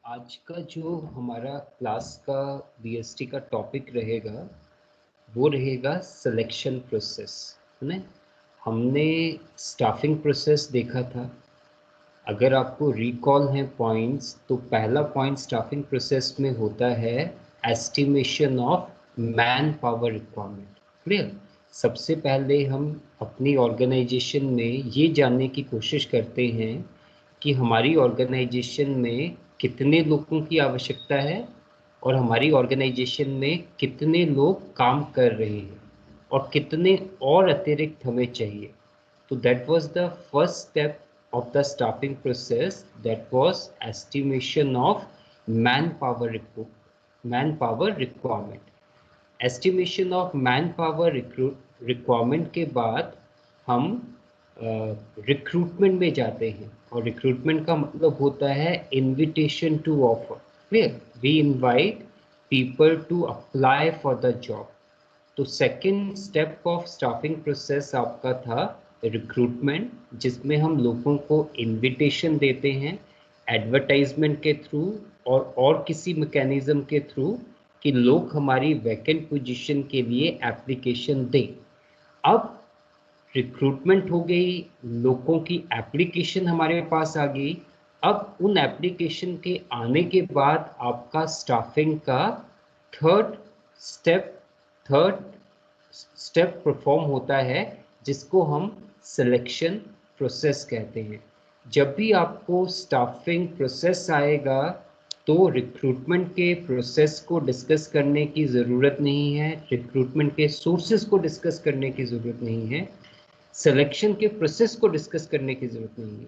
आज का जो हमारा क्लास का बीएसटी का टॉपिक रहेगा वो रहेगा सिलेक्शन प्रोसेस, है ना। हमने स्टाफिंग प्रोसेस देखा था। अगर आपको रिकॉल है पॉइंट्स, तो पहला पॉइंट स्टाफिंग प्रोसेस में होता है estimation of man power requirement. Clear. सबसे पहले हम अपनी ऑर्गेनाइजेशन में ये जानने की कोशिश करते हैं कि हमारी ऑर्गेनाइजेशन में कितने लोगों की आवश्यकता है और हमारी ऑर्गेनाइजेशन में कितने लोग काम कर रहे हैं और कितने और अतिरिक्त हमें चाहिए। So that was the first step of the staffing process, that was estimation of manpower requirement. Estimation of manpower requirement के बाद हम रिक्रूटमेंट में जाते हैं और रिक्रूटमेंट का मतलब होता है invitation to offer. Clear. We invite people to apply for the job. तो second step of staffing process आपका था रिक्रूटमेंट, जिसमें हम लोगों को इनविटेशन देते हैं एडवर्टाइजमेंट के थ्रू और किसी मैकेनिज्म के थ्रू कि लोग हमारी वैकेंट पोजीशन के लिए एप्लीकेशन दें। अब रिक्रूटमेंट हो गई, लोगों की एप्लीकेशन हमारे पास आ गई। अब उन एप्लीकेशन के आने के बाद आपका स्टाफिंग का third step third step perform होता है, जिसको हम सिलेक्शन प्रोसेस कहते हैं। जब भी आपको स्टाफिंग प्रोसेस आएगा तो रिक्रूटमेंट के प्रोसेस को डिस्कस करने की ज़रूरत नहीं है, रिक्रूटमेंट के सोर्सेज को डिस्कस करने की ज़रूरत नहीं है, सिलेक्शन के प्रोसेस को डिस्कस करने की ज़रूरत नहीं है।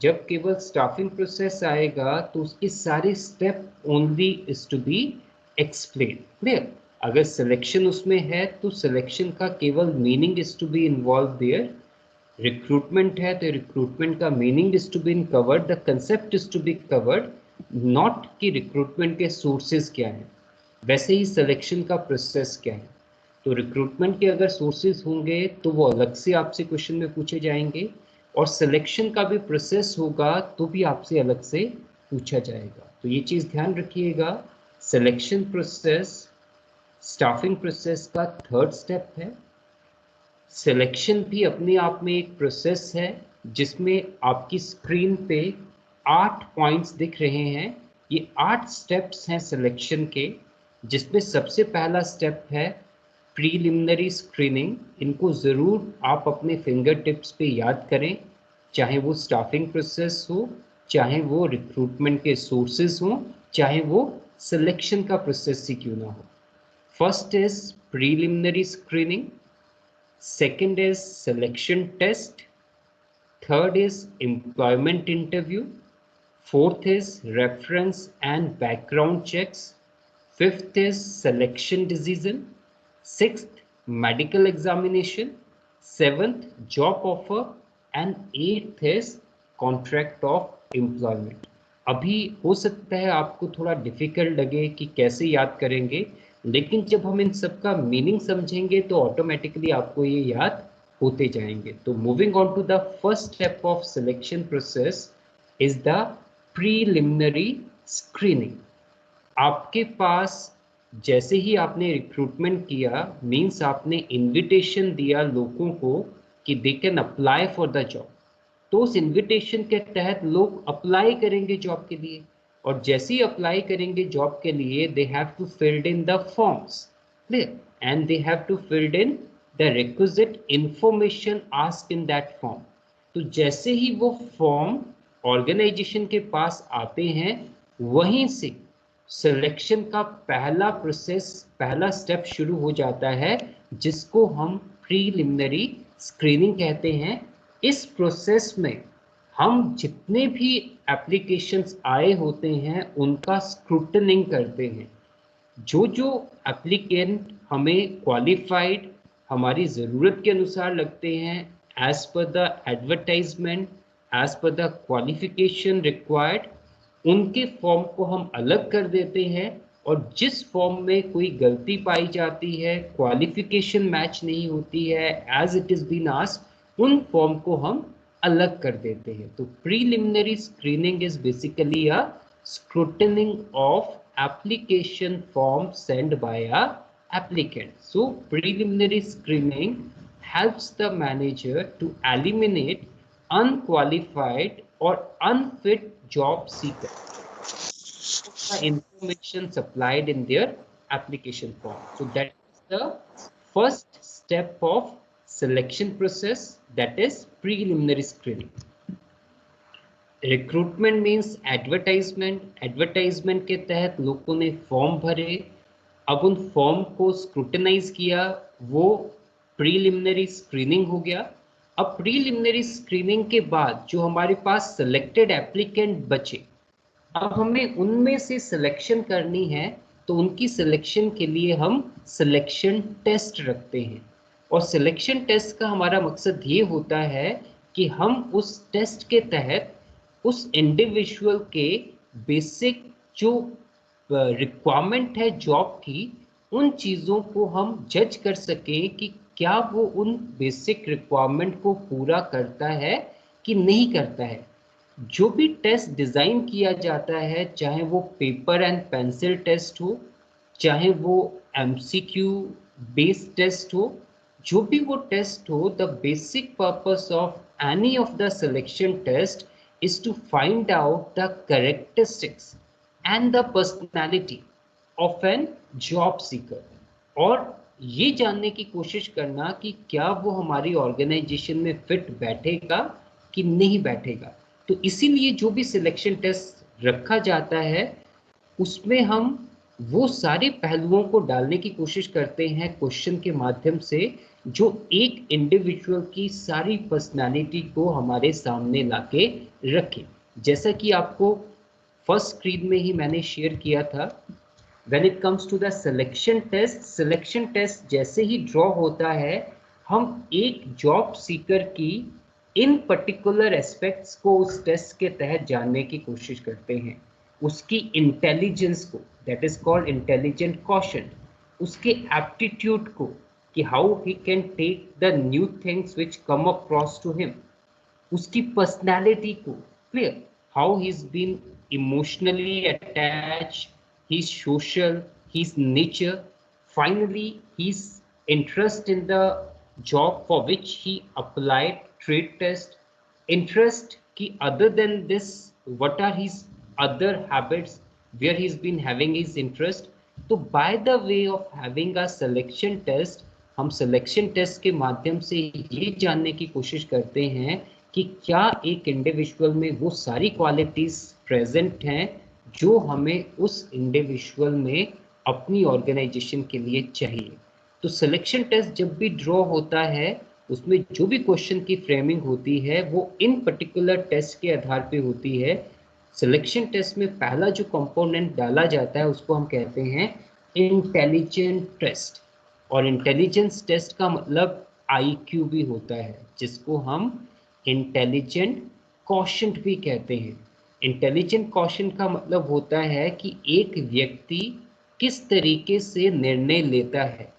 जब केवल स्टाफिंग प्रोसेस आएगा तो उसकी सारी step only is to be explain. Clear. अगर सिलेक्शन उसमें है तो सिलेक्शन का केवल meaning is to be involve there. Recruitment है तो रिक्रूटमेंट का meaning is to be covered, the concept is to be covered, not कि रिक्रूटमेंट के सोर्सेज क्या हैं। वैसे ही सिलेक्शन का प्रोसेस क्या है। तो रिक्रूटमेंट के अगर सोर्सेज होंगे तो वो अलग से आपसे क्वेश्चन में पूछे जाएंगे, और सिलेक्शन का भी प्रोसेस होगा तो भी आपसे अलग से पूछा जाएगा। तो ये चीज़ ध्यान रखिएगा, सिलेक्शन प्रोसेस स्टाफिंग प्रोसेस का थर्ड स्टेप है। सिलेक्शन भी अपने आप में एक प्रोसेस है जिसमें आपकी स्क्रीन पे 8 पॉइंट्स दिख रहे हैं। ये 8 स्टेप्स हैं सिलेक्शन के, जिसमें सबसे पहला स्टेप है प्रीलिमिनरी स्क्रीनिंग। इनको ज़रूर आप अपने फिंगर टिप्स पे याद करें, चाहे वो स्टाफिंग प्रोसेस हो, चाहे वो रिक्रूटमेंट के सोर्सेज हो, चाहे वो सिलेक्शन का प्रोसेस ही क्यों ना हो। First is preliminary screening, second is selection test, third is employment interview, fourth is reference and background checks, fifth is selection decision, sixth medical examination, seventh job offer, and eighth is contract of employment. अभी हो सकता है आपको थोड़ा difficult लगे कि कैसे याद करेंगे, लेकिन जब हम इन सब का मीनिंग समझेंगे तो ऑटोमेटिकली आपको ये याद होते जाएंगे। तो moving on to the first step of selection process is the preliminary screening. आपके पास जैसे ही आपने रिक्रूटमेंट किया, मींस आपने इनविटेशन दिया लोगों को कि they can apply for the job, तो उस इनविटेशन के तहत लोग अप्लाई करेंगे जॉब के लिए, और जैसे ही अप्लाई करेंगे जॉब के लिए they have to filled in the forms. Clear. And they have to filled in the requisite information asked in that form. तो जैसे ही वो फॉर्म ऑर्गेनाइजेशन के पास आते हैं, वहीं से सिलेक्शन का पहला प्रोसेस, पहला स्टेप शुरू हो जाता है, जिसको हम प्रीलिमिनरी स्क्रीनिंग कहते हैं। इस प्रोसेस में हम जितने भी एप्लीकेशंस आए होते हैं उनका स्क्रूटनिंग करते हैं। जो जो एप्लीकेंट हमें क्वालिफाइड, हमारी ज़रूरत के अनुसार लगते हैं, as per the advertisement, as per the qualification required, उनके फॉर्म को हम अलग कर देते हैं। और जिस फॉर्म में कोई गलती पाई जाती है, क्वालिफिकेशन मैच नहीं होती है as it is been asked, उन फॉर्म को हम अलग कर देते हैं। तो preliminary screening is basically a scrutining of application form sent by a applicant. So preliminary screening helps the manager to eliminate unqualified or unfit job seekers. The information supplied in their application form. So that is the first step of selection process, that is preliminary screening. Recruitment means advertisement. Advertisement के तहत लोगों ने form भरे, अब उन form को scrutinise किया, वो प्रीलिमिनरी स्क्रीनिंग हो गया। अब प्रीलिमिनरी स्क्रीनिंग के बाद जो हमारे पास सिलेक्टेड एप्लीकेंट बचे, अब हमें उनमें से सिलेक्शन करनी है, तो उनकी सिलेक्शन के लिए हम सिलेक्शन टेस्ट रखते हैं। और सिलेक्शन टेस्ट का हमारा मकसद ये होता है कि हम उस टेस्ट के तहत उस इंडिविजुअल के बेसिक जो रिक्वायरमेंट है जॉब की, उन चीज़ों को हम जज कर सकें कि क्या वो उन बेसिक रिक्वायरमेंट को पूरा करता है कि नहीं करता है। जो भी टेस्ट डिज़ाइन किया जाता है, चाहे वो पेपर एंड पेंसिल टेस्ट हो, चाहे वो एमसीक्यू बेस्ड टेस्ट हो, जो भी वो टेस्ट हो, the basic purpose of any of the selection test is to find out the characteristics and the personality of an job seeker, और ये जानने की कोशिश करना कि क्या वो हमारी ऑर्गेनाइजेशन में फिट बैठेगा कि नहीं बैठेगा। तो इसीलिए जो भी सिलेक्शन टेस्ट रखा जाता है, उसमें हम वो सारे पहलुओं को डालने की कोशिश करते हैं क्वेश्चन के माध्यम से, जो एक इंडिविजुअल की सारी पर्सनालिटी को हमारे सामने लाके रखे। जैसा कि आपको फर्स्ट स्क्रीन में ही मैंने शेयर किया था, when it comes to the selection test जैसे ही ड्रॉ होता है, हम एक जॉब सीकर की इन पर्टिकुलर एस्पेक्ट्स को उस टेस्ट के तहत जानने की कोशिश करते हैं। उसकी इंटेलिजेंस को, that is called intelligent quotient, उसके एप्टीट्यूड को कि how he can take the new things which come across to him, उसकी पर्सनालिटी को, clear, how he is been emotionally attached, he is social, he is nature, finally he is interest in the job for which he applied, trade test, interest ki other than this what are his other habits where he's been having his interest. तो by the way of having a selection test, हम selection test के माध्यम से ये जानने की कोशिश करते हैं कि क्या एक इंडिविजुअल में वो सारी क्वालिटीज प्रेजेंट हैं जो हमें उस इंडिविजुअल में अपनी ऑर्गेनाइजेशन के लिए चाहिए। तो सिलेक्शन टेस्ट जब भी ड्रॉ होता है, उसमें जो भी क्वेश्चन की फ्रेमिंग होती है वो इन पर्टिकुलर टेस्ट के आधार पे होती है। सिलेक्शन टेस्ट में पहला जो कंपोनेंट डाला जाता है उसको हम कहते हैं इंटेलिजेंट टेस्ट, और इंटेलिजेंस टेस्ट का मतलब आईक्यू भी होता है, जिसको हम इंटेलिजेंट क्वोशंट भी कहते हैं। इंटेलिजेंट क्वोशंट का मतलब होता है कि एक व्यक्ति किस तरीके से निर्णय लेता है,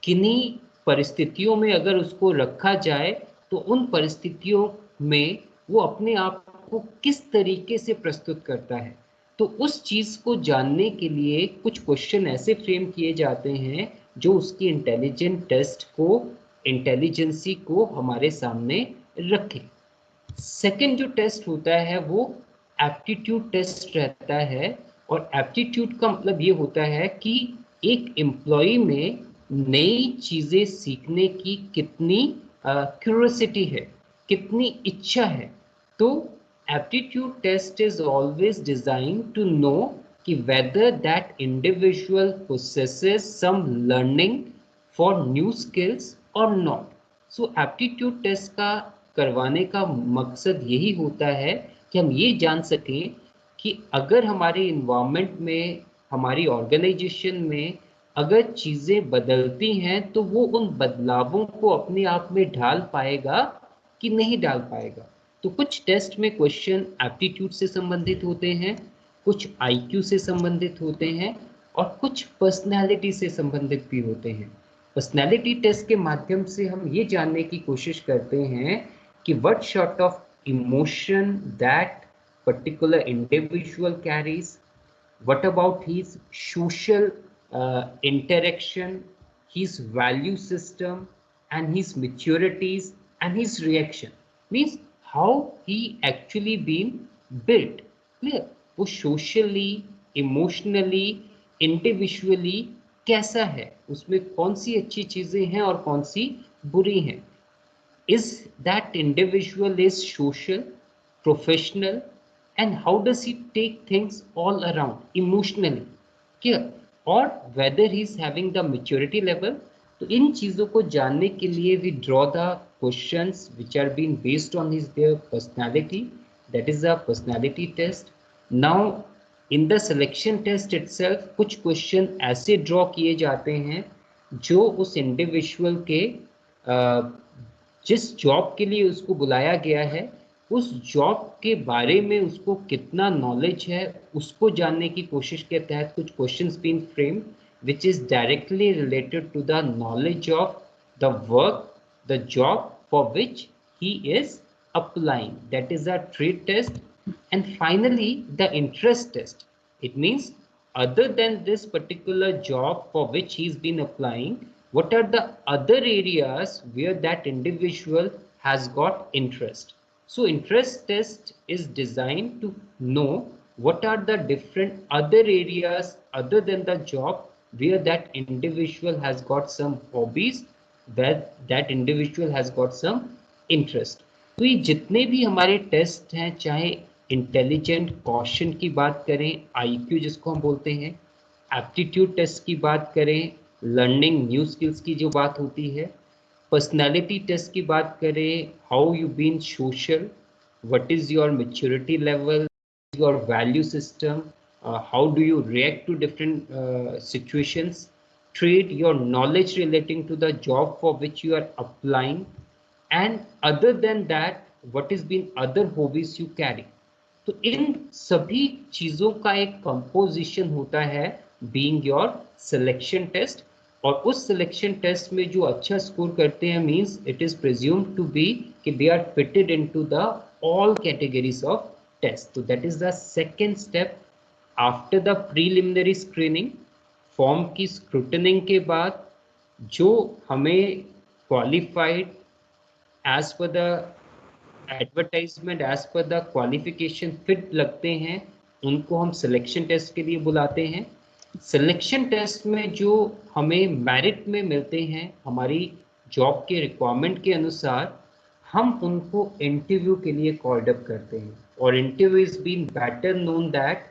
किन्हीं परिस्थितियों में अगर उसको रखा जाए तो उन परिस्थितियों में वो अपने आप को किस तरीके से प्रस्तुत करता है। तो उस चीज़ को जानने के लिए कुछ क्वेश्चन ऐसे फ्रेम किए जाते हैं जो उसकी इंटेलिजेंट टेस्ट को, इंटेलिजेंसी को हमारे सामने रखें। सेकंड जो टेस्ट होता है वो एप्टीट्यूड टेस्ट रहता है, और एप्टीट्यूड का मतलब ये होता है कि एक एम्प्लॉय में नई चीज़ें सीखने की कितनी क्यूरियोसिटी है, कितनी इच्छा है। तो aptitude test is always design to know कि whether that individual possesses some learning for new skills or not. So aptitude test का करवाने का मकसद यही होता है कि हम ये जान सकें कि अगर हमारे इन्वायरमेंट में, हमारी ऑर्गेनाइजेशन में अगर चीज़ें बदलती हैं तो वो उन बदलावों को अपने आप में ढाल पाएगा कि नहीं डाल पाएगा। तो कुछ टेस्ट में क्वेश्चन एप्टीट्यूड से संबंधित होते हैं, कुछ आईक्यू से संबंधित होते हैं, और कुछ पर्सनैलिटी से संबंधित भी होते हैं। पर्सनैलिटी टेस्ट के माध्यम से हम ये जानने की कोशिश करते हैं कि what sort of emotion that particular individual carries, what about his social interaction, his value system, and his maturities and his reaction. Means how he actually been built. Clear? वो socially, emotionally, individually कैसा है, उसमें कौन सी अच्छी चीजें हैं और कौन सी बुरी हैं. Is that individual is social, professional, and how does he take things all around emotionally, clear, or whether he is having the maturity level. तो इन चीजों को जानने के लिए we draw the questions which are being based on his their personality, that is a personality test. Now in the selection test itself कुछ question ऐसे draw किए जाते हैं जो उस इंडिविजुअल के जिस जॉब के लिए उसको बुलाया गया है उस जॉब के बारे में उसको कितना नॉलेज है उसको जानने की कोशिश के तहत कुछ questions been frame which is directly related to the knowledge of the work, the job for which he is applying. That is a trade test. And finally, the interest test. It means other than this particular job for which he's been applying, what are the other areas where that individual has got interest. So interest test is designed to know what are the different other areas other than the job where that individual has got some hobbies, where that individual has got some interest. तो ये जितने भी हमारे test हैं, चाहे intelligent question की बात करें, आईक्यू जिसको हम बोलते हैं, एप्टीट्यूड टेस्ट की बात करें, लर्निंग न्यू स्किल्स की जो बात होती है, पर्सनालिटी टेस्ट की बात करें, how you been social, what is your maturity level, your value system, how do you react to different situations, trade, your knowledge relating to the job for which you are applying, and other than that what is been other hobbies you carry. तो इन सभी चीजों का एक composition होता है being your selection test, और उस selection test में जो अच्छा स्कोर करते हैं means it is presumed to be कि they are fitted into the all categories of test. तो that is the second step after the preliminary screening. Form की स्क्रूटनिंग के बाद जो हमें qualified as per the advertisement, as per the qualification fit लगते हैं, उनको हम सिलेक्शन टेस्ट के लिए बुलाते हैं. सिलेक्शन टेस्ट में जो हमें मेरिट में मिलते हैं हमारी जॉब के रिक्वायरमेंट के अनुसार, हम उनको इंटरव्यू के लिए कॉल्ड अप करते हैं. और interview is been better known that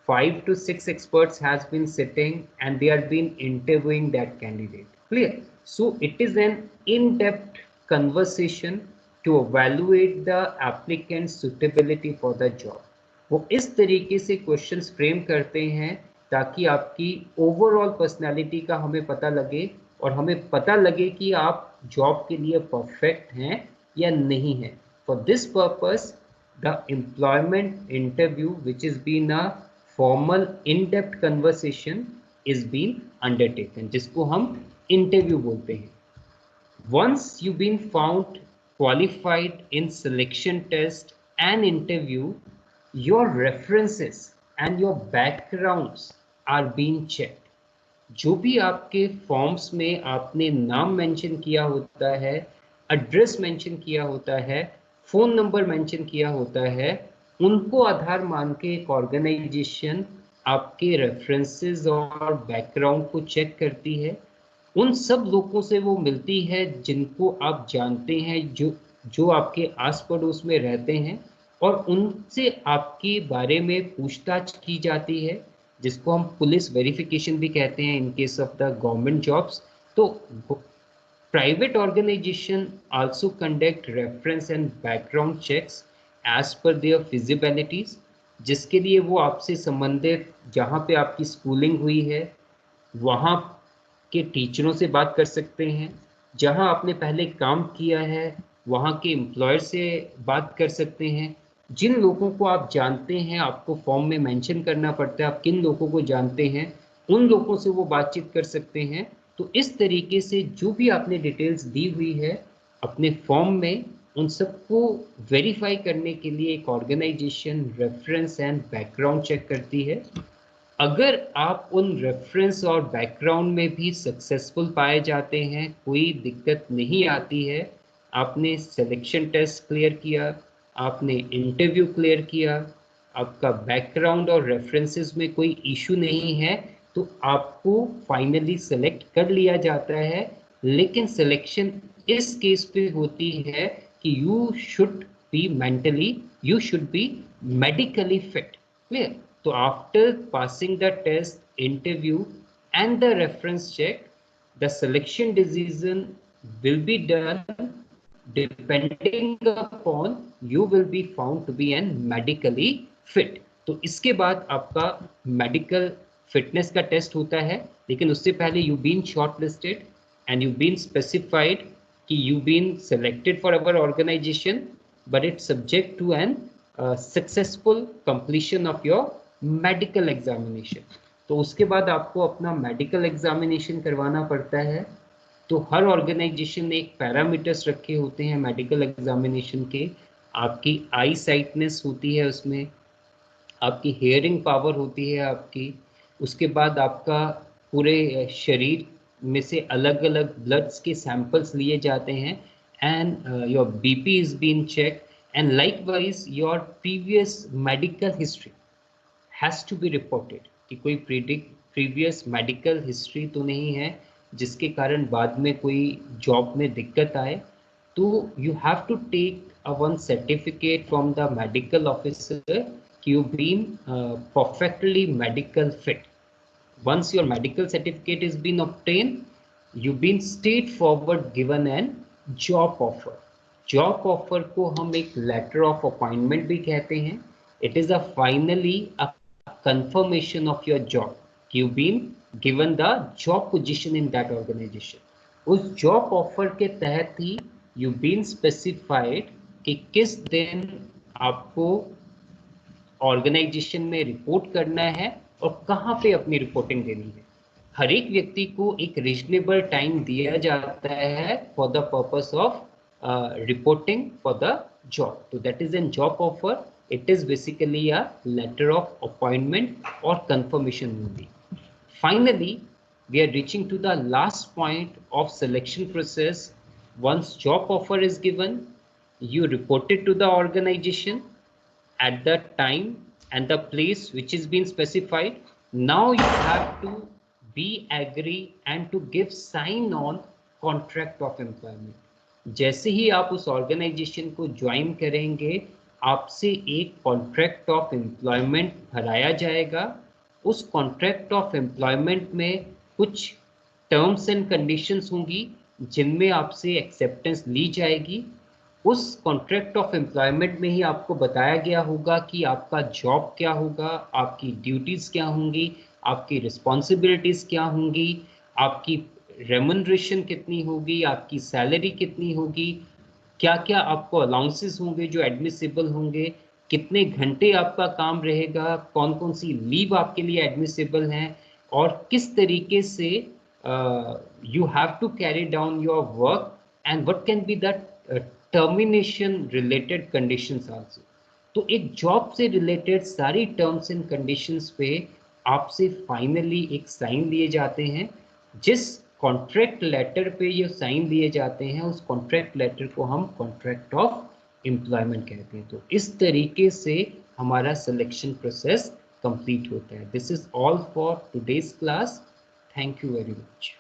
5 to 6 experts has been sitting and they are been interviewing that candidate. Clear? So it is an in-depth conversation to evaluate the applicant's suitability for the job. वो इस तरीके से questions frame करते हैं ताकि आपकी overall personality का हमें पता लगे और हमें पता लगे कि आप जॉब के लिए परफेक्ट हैं या नहीं हैं. For this purpose the employment interview which is been a formal in-depth conversation is being undertaken, जिसको हम इंटरव्यू बोलते हैं. Once you've been found qualified in selection test and interview, your references and your backgrounds are being checked. जो भी आपके forms में आपने नाम मेंशन किया होता है, एड्रेस मेंशन किया होता है, फोन नंबर मेंशन किया होता है, उनको आधार मान के एक ऑर्गेनाइजेशन आपके रेफरेंसेस और बैकग्राउंड को चेक करती है. उन सब लोगों से वो मिलती है जिनको आप जानते हैं, जो आपके आस पड़ोस में रहते हैं, और उनसे आपके बारे में पूछताछ की जाती है, जिसको हम पुलिस वेरिफिकेशन भी कहते हैं in case of the government jobs. तो private organisation also conduct reference and background checks as per their feasibilities, जिसके लिए वो आपसे संबंधित जहाँ पे आपकी स्कूलिंग हुई है वहाँ के टीचरों से बात कर सकते हैं, जहाँ आपने पहले काम किया है वहाँ के एम्प्लॉयर से बात कर सकते हैं. जिन लोगों को आप जानते हैं, आपको फॉर्म में मेंशन करना पड़ता है आप किन लोगों को जानते हैं, उन लोगों से वो बातचीत कर सकते हैं. तो इस तरीके से जो भी आपने डिटेल्स दी हुई है अपने फॉर्म में, उन सबको वेरीफाई करने के लिए एक organization reference and background check करती है। अगर आप उन रेफरेंस और बैकग्राउंड में भी सक्सेसफुल पाए जाते हैं, कोई दिक्कत नहीं आती है, आपने सिलेक्शन टेस्ट क्लियर किया, आपने इंटरव्यू क्लियर किया, आपका बैकग्राउंड और रेफरेंसेस में कोई इशू नहीं है, तो आपको फाइनली सेलेक्ट कर लिया जाता है। लेकिन सिलेक्शन इस केस पे होती है कि you should be mentally, you should be medically fit. Clear? So after passing the test, interview and the reference check, the selection decision will be done depending upon you will be found to be an medically fit. तो इसके बाद आपका medical fitness का test होता है, लेकिन उससे पहले you been short listed and you been specified कि you been selected for our organisation, but it's subject to an successful completion of your medical examination. तो उसके बाद आपको अपना मेडिकल एग्जामिनेशन करवाना पड़ता है। तो हर ऑर्गेनाइजेशन ने एक पैरामीटर्स रखे होते हैं मेडिकल एग्जामिनेशन के। आपकी आई साइटनेस होती है उसमें, आपकी हेयरिंग पावर होती है आपकी, उसके बाद आपका पूरे शरीर में से अलग अलग ब्लड्स के सैंपल्स लिए जाते हैं, and your BP is been check, and likewise your previous medical history has to be reported कि कोई प्रीवियस मेडिकल हिस्ट्री तो नहीं है जिसके कारण बाद में कोई जॉब में दिक्कत आए। तो you have to take a one certificate from the medical officer कि you been perfectly medical fit. Once your medical certificate is been obtained, you've been straightforward given an job offer. Job offer को हम एक letter of appointment भी कहते हैं। It is a finally a confirmation of your job. You've been given the job position in that organization. उस job offer के तहत ही you've been specified कि किस दिन आपको ऑर्गेनाइजेशन में रिपोर्ट करना है और कहाँ पे अपनी रिपोर्टिंग देनी है। हर एक व्यक्ति को एक रीजनेबल टाइम दिया जाता है for the purpose of reporting for the job. तो that is an job offer. It is basically a letter of appointment और confirmation only. Finally, we are reaching to the last point of selection process. Once job offer is given, you report it to the organization at the time and the place which is being specified. Now you have to be agree and to give sign on contract of employment. जैसे ही आप उस organisation को join करेंगे, आपसे एक contract of employment भराया जाएगा। उस कॉन्ट्रैक्ट ऑफ एम्प्लॉयमेंट में कुछ टर्म्स एंड कंडीशंस होंगी जिनमें आपसे एक्सेप्टेंस ली जाएगी। उस कॉन्ट्रैक्ट ऑफ एम्प्लॉयमेंट में ही आपको बताया गया होगा कि आपका जॉब क्या होगा, आपकी ड्यूटीज़ क्या होंगी, आपकी रिस्पॉन्सिबिलिटीज़ क्या होंगी, आपकी रेमुनरेशन कितनी होगी, आपकी सैलरी कितनी होगी, क्या क्या आपको अलाउंसेस होंगे जो एडमिसिबल होंगे, कितने घंटे आपका काम रहेगा, कौन कौन सी लीव आपके लिए एडमिसिबल हैं, और किस तरीके से you have to carry down your work and what can be the termination related conditions also. तो एक जॉब से रिलेटेड सारी टर्म्स एंड कंडीशंस पे आपसे फाइनली एक साइन लिए जाते हैं। जिस कॉन्ट्रैक्ट लेटर पे ये साइन दिए जाते हैं, उस कॉन्ट्रैक्ट लेटर को हम कॉन्ट्रैक्ट ऑफ एम्प्लॉयमेंट कहते हैं। तो इस तरीके से हमारा सिलेक्शन प्रोसेस कंप्लीट होता है। This is all for today's class. Thank you very much.